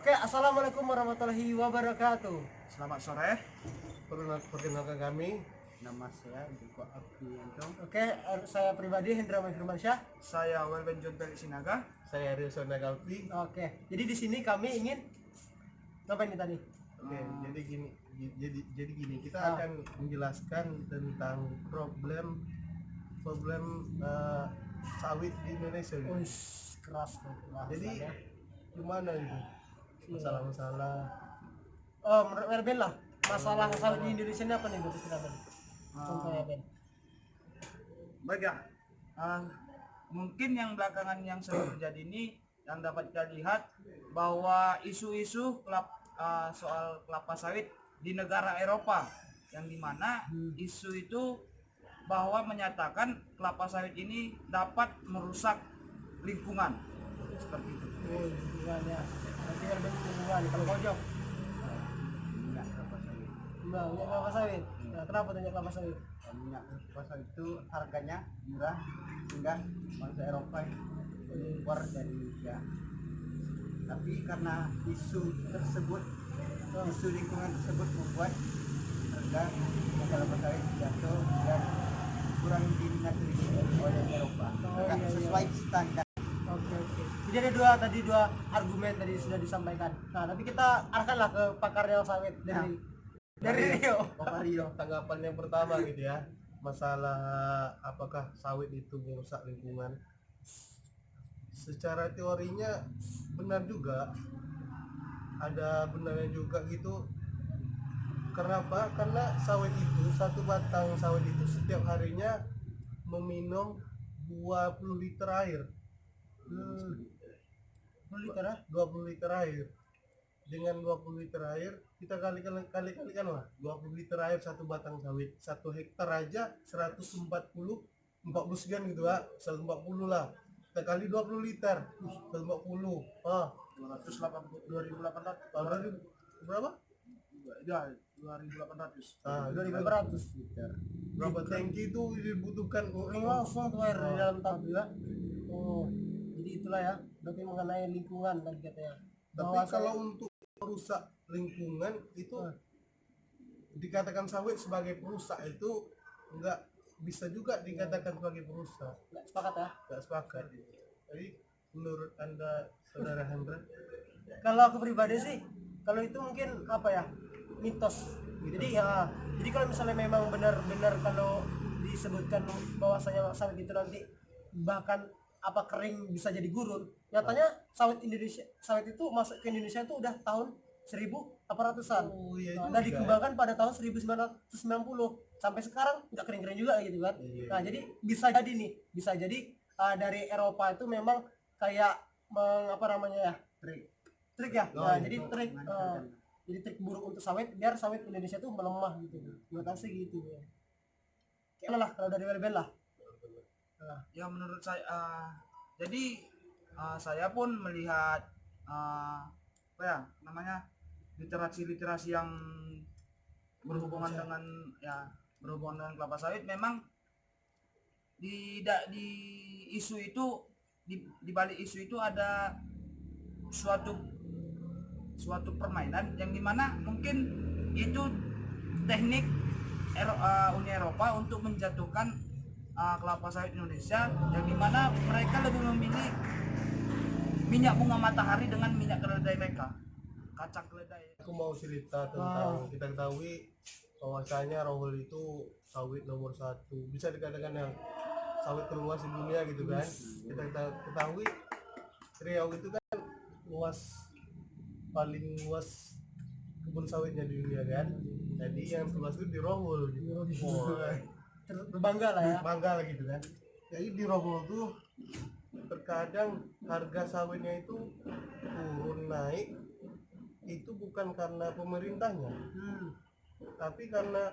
Oke, assalamualaikum warahmatullahi wabarakatuh. Selamat sore, Perkenalkan kami. nama saya Diko Aprianto. Oke, saya pribadi Hendra Firmansyah. Saya Welben John Felix Sinaga. Saya Rilsona Galpi. Oke, jadi di sini kami ingin ngapain nih tadi? Oke, jadi gini, kita Ah. akan menjelaskan tentang problem sawit di Indonesia. gitu. Wih, keras tuh. Jadi bahasanya. gimana gitu? Masalah-masalah. Oh, menurut Ben lah, masalah sawit di Indonesia ini apa nih buat kita Ben? Contohnya Ben. Baik ya, mungkin yang belakangan yang sering terjadi ini yang dapat kita lihat bahwa isu-isu soal kelapa sawit di negara Eropa yang dimana isu itu bahwa menyatakan kelapa sawit ini dapat merusak lingkungan seperti itu. Oh, hubungannya. Nanti Ben hubungan kalau pojok. Minyak kelapa sawit. Nah, minyak kelapa sawit. Nah, kenapa minyak kelapa sawit? Minyak kelapa sawit itu harganya murah sehingga bangsa Eropa impor dari Indonesia. Tapi karena isu tersebut, isu lingkungan tersebut membuat harga minyak kelapa sawit jatuh dan kurang diminati oleh Eropa. Tidak iya. sesuai standar. Oke. Jadi ada dua argumen tadi sudah disampaikan. Nah, tapi kita arahkanlah ke pakarnya sawit dari Rio. Rio, tanggapan yang pertama gitu ya. Masalah apakah sawit itu merusak lingkungan? Secara teorinya benar juga. Ada benarnya juga gitu. Kenapa? Karena sawit itu, satu batang sawit itu setiap harinya meminum 20 liter air. 10 liter ya? 20 liter air. Dengan 20 liter air kita kalikan lah 20 liter air satu batang sawit. 1 hektar aja 140 sekian gitu lah, 140 lah. Kita kali 20 liter 140. 280 Berapa? ya 2.800. 2.500 liter. Berapa tangki itu dibutuhkan? Ini langsung tuh air di dalam tabung ya. Oh, jadi itulah ya. Berarti mengenai lingkungan tadi katanya. Tapi kalau untuk merusak lingkungan itu dikatakan sawit sebagai perusak itu enggak bisa juga dikatakan sebagai perusak. nggak sepakat ya. Enggak sepakat. Jadi menurut Anda Saudara Hendra? Kalau aku pribadi sih, kalau itu mungkin apa ya, mitos. Jadi kalau misalnya memang benar-benar kalau disebutkan bahwasanya sawit itu nanti bahkan apa kering bisa jadi gurun, nyatanya sawit itu masuk ke Indonesia itu udah tahun 1800-an. Oh, iya Dan juga. dikembangkan pada tahun 1990 sampai sekarang nggak kering-kering juga gitu kan. Iya. Nah, jadi bisa jadi dari Eropa itu memang kayak apa namanya ya, trik ya. Oh, Nah, iya. jadi trik buruk untuk sawit biar sawit Indonesia tuh melemah gitu. Menurut saya gitu ya. Kayak lah kalau dari Welben lah. Ya menurut saya jadi saya pun melihat apa ya namanya literasi yang berhubungan dengan kelapa sawit. Memang di isu itu di balik isu itu ada suatu permainan yang dimana mungkin itu teknik Uni Eropa untuk menjatuhkan kelapa sawit Indonesia, yang dimana mereka lebih memilih minyak bunga matahari dengan minyak keledai mereka, kacang keledai. Aku mau cerita tentang kita ketahui bahwasanya Rohul itu sawit nomor 1, bisa dikatakan yang sawit terluas di dunia gitu kan. Kita ketahui Riau itu kan paling luas kebun sawitnya di dunia kan. Jadi yang terluas itu di Rohul gitu. Berbangga lah ya. Bangga lah gitu kan. Jadi di Rohul tuh terkadang harga sawitnya itu turun naik, itu bukan karena pemerintahnya, tapi karena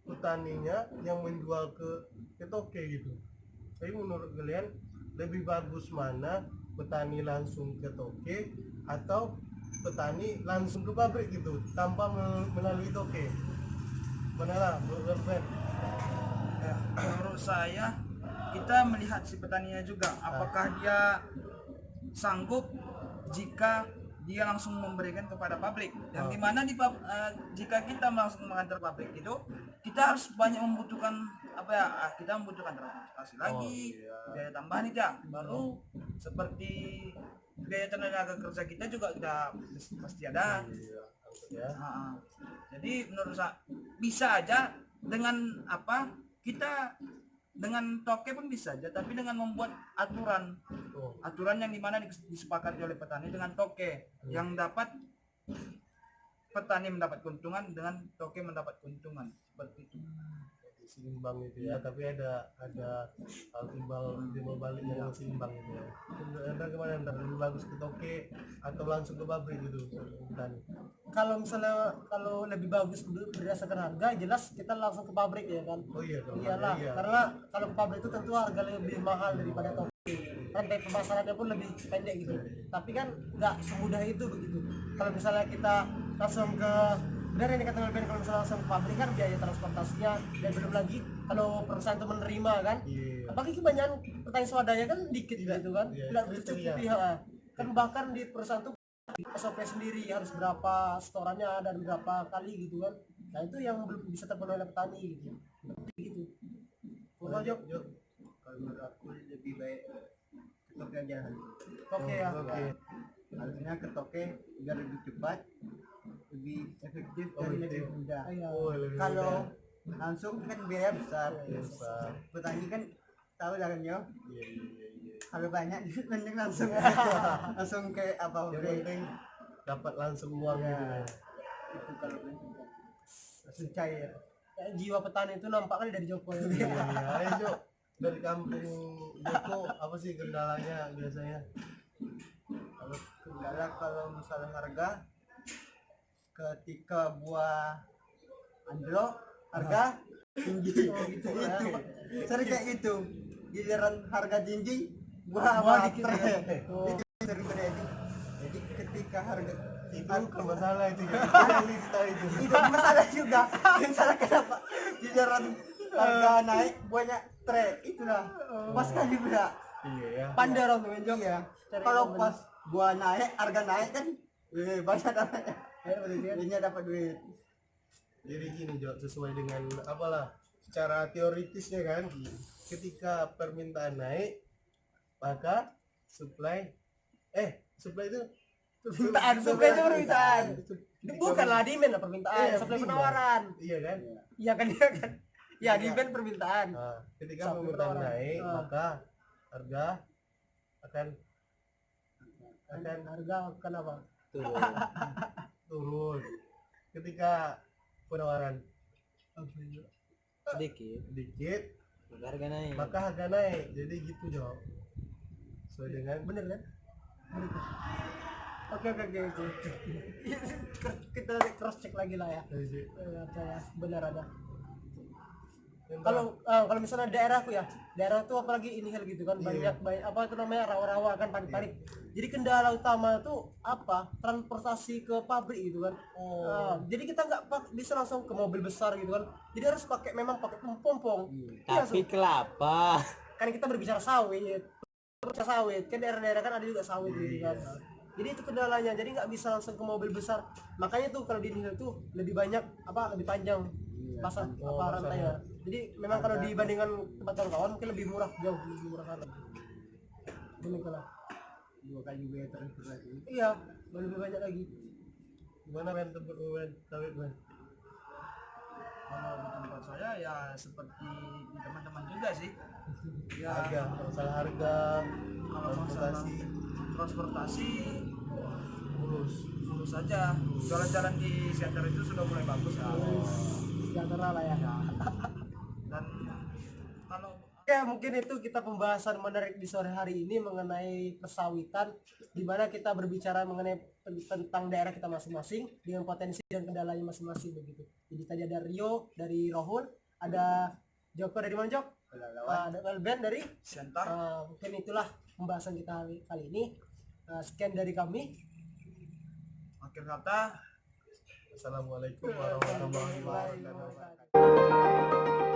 petaninya yang menjual ke toke gitu. Tapi menurut kalian lebih bagus mana, petani langsung ke toke atau petani langsung ke pabrik gitu tanpa melalui toke? Mana lah menurut kalian? Menurut saya kita melihat si petaninya juga, apakah dia sanggup jika dia langsung memberikan kepada pabrik, yang dimana jika kita langsung mengantar pabrik itu kita harus banyak membutuhkan kita membutuhkan transportasi lagi, biaya tambahan itu ya, baru seperti biaya tenaga kerja kita juga kita pasti ada. Ya. Jadi menurut saya bisa aja dengan kita dengan toke pun bisa aja, tapi dengan membuat aturan yang dimana disepakati oleh petani dengan toke, yang dapat petani mendapat keuntungan dengan toke mendapat keuntungan, seperti itu. Seimbang itu ya, tapi ada hal timbal balik yang seimbang itu ya. Anda kemana, Anda lebih bagus ke toke atau langsung ke pabrik gitu petani? Kalau misalnya lebih bagus berdasarkan harga, jelas kita langsung ke pabrik ya kan. Oh iya dong. Iyalah, Iya. karena kalau ke pabrik itu tentu harga lebih mahal daripada toke. Rantai pemasarannya pun lebih pendek gitu. Tapi kan nggak semudah itu begitu. Kalau misalnya kita langsung ke, benar ini kata Melvin, kalau misalnya langsung ke pabrik kan biaya transportasinya, dan belum lagi kalau perusahaan itu menerima kan. Iya. Apalagi kebanyakan petani swadaya kan dikit gitu kan, iya, tidak itu tercukupi iya. kan, bahkan di perusahaan itu SOP sendiri harus berapa storannya dan berapa kali gitu kan. Nah itu yang belum bisa terpenuhi oleh petani gitu. Kalau Jok, kalau menurut aku lebih baik ke toke aja. oke ya. Oke. Harusnya ke toke biar lebih cepat, lebih efektif dan Efektif. lebih mudah. Iya. Oh, lebih Kalau mudah. langsung kan biaya besar. Iya, besar. Petani kan tahu jalannya. Iya. Kalau banyak mending langsung langsung ke Yang pabrik. penting dapat langsung uang gitu ya. Itu kalau langsung cair. Kayak jiwa petani itu nampak kan dari Joko ya. Iya. Ayo Jok, dari kampung Joko apa sih kendalanya biasanya? Kalau kendala kalau misalnya harga, ketika buah anjlok harga tinggi. gitu Itu ya. sering kayak gitu. Giliran harga tinggi Buah buah dikit matre. ya. Oh. Itu sering terjadi. Jadi ketika harga Itu masalah itu ya. Realita itu. itu masalah juga. Yang salah kenapa giliran harga naik buahnya trek, itulah pas kali juga. Iya ya. Pandai orang tuh Jok. Iya. Cari Kalau momen. pas buah naik, harga naik kan banyak dapatnya. Ya, betul kan? Jadinya dapat duit. Jadi gini Jok, sesuai dengan apalah secara teoritisnya kan, ketika permintaan naik maka supply itu Permintaan, supply itu permintaan. Ketika- Bukanlah demand lah permintaan, Iya, supply demand. penawaran. Iya kan. Iya kan, iya kan. Ya demand permintaan. Nah, ketika Supply permintaan penawaran. naik maka harga akan Dan harga akan apa? turun. Ketika penawaran sedikit sedikit harga naik. maka harga naik. Jadi gitu Jok, sesuai dengan Bener kan? Oke. Kita cross check lagi lah ya. Saya benar ada. Kalau misalnya daerahku ya, daerah itu apalagi ini hal gitu kan, banyak apa itu namanya, rawa-rawa kan, panik-panik. Jadi kendala utama itu apa? Transportasi ke pabrik gitu kan. Nah, jadi kita nggak bisa langsung ke mobil besar gitu kan. Jadi harus memang pakai pompong. Iya, Tapi kelapa kan kita berbicara sawit kan, daerah-daerah kan ada juga sawit gitu kan. Jadi itu kendalanya, jadi nggak bisa langsung ke mobil besar. Makanya tuh kalau di Nihil tuh lebih banyak lebih panjang rantainya. Jadi memang kalau dibandingkan tempat kawan-kawan mungkin lebih murah, jauh lebih murah kan. Demikianlah. 2 kali biaya transportasi. Iya, lebih banyak lagi. gimana men tempat sawit men? Kalau di tempat saya ya seperti di teman-teman juga sih. Ya Harga, masalah harga, kalau masalah transportasi mulus saja. Jalan-jalan di center itu sudah mulai bagus ya. Sejahtera lah ya. Dan kalau Ya mungkin itu kita pembahasan menarik di sore hari ini mengenai persawitan, di mana kita berbicara mengenai tentang daerah kita masing-masing dengan potensi dan kendalanya masing-masing begitu. Jadi tadi ada Rio dari Rohul, ada Joko dari mana Jok? Ada Melben dari center mungkin itulah pembahasan kita kali ini. Sekian dari kami. akhir kata Assalamualaikum warahmatullahi wabarakatuh. Wabarakatuh.